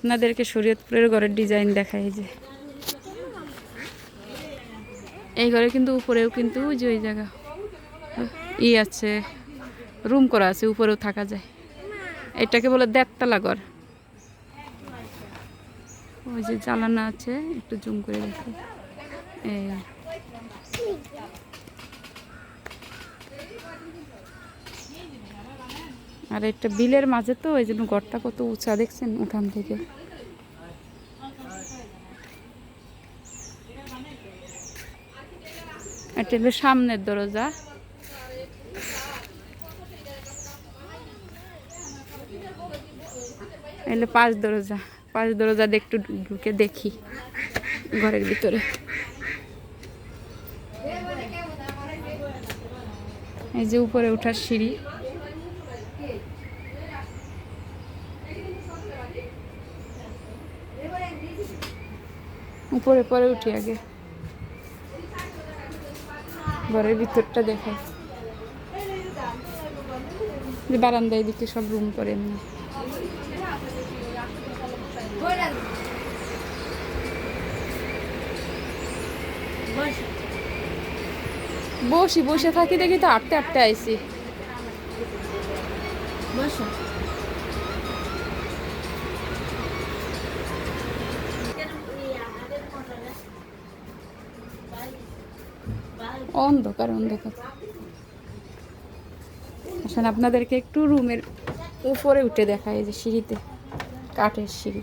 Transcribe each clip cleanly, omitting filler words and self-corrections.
আপনাদেরকে শরীয়তপুরের ঘরের ডিজাইন দেখাই যে এই ঘরে কিন্তু উপরেও কিন্তু যে ওই জায়গা আছে, রুম করা আছে, উপরেও থাকা যায়। এটাকে বলে দেড়তলা ঘর। ওই যে জ্বালানা আছে, একটু জুম করে দেখো। আর একটা বিলের মাঝে তো, ওই জন্য ঘরটা কত উঁচা দেখছেন উঠান থেকে। এটা হলো সামনের দরজা। এলে পাঁচ দরজা, পাঁচ দরজা দিয়ে একটু ঢুকে দেখি ঘরের ভিতরে। এই যে উপরে ওঠার সিঁড়ি। উপরে পরে উঠি আগে, ঘরের ভিতরটা দেখাই। যে বারান্দায় দিকে সব রুম করে এমনি। বসি, বসে থাকি দেখি তো আটতে আটতে আইসি। অন্ধকার অন্ধকার। আসলে আপনাদেরকে একটু রুমের উপরে উঠে দেখায়, যে সিঁড়িতে, কাঠের সিঁড়ি।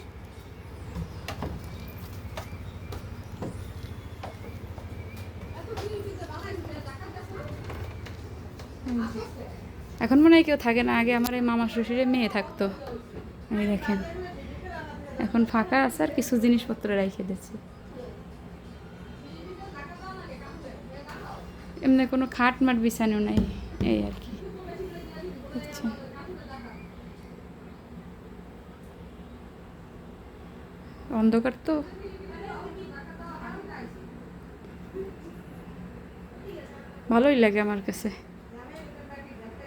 এখন মনে হয় কেউ থাকে না, আগে আমার এই মামা শ্বশুরের মেয়ে থাকতো। এই দেখেন এখন ফাঁকা আছে, আর কিছু জিনিসপত্র রেখে দিয়েছে। এমনি কোনো খাট মাট বিছানো নাই, এই আর কি। আচ্ছা, অন্ধকার তো। ভালোই লাগে আমার কাছে।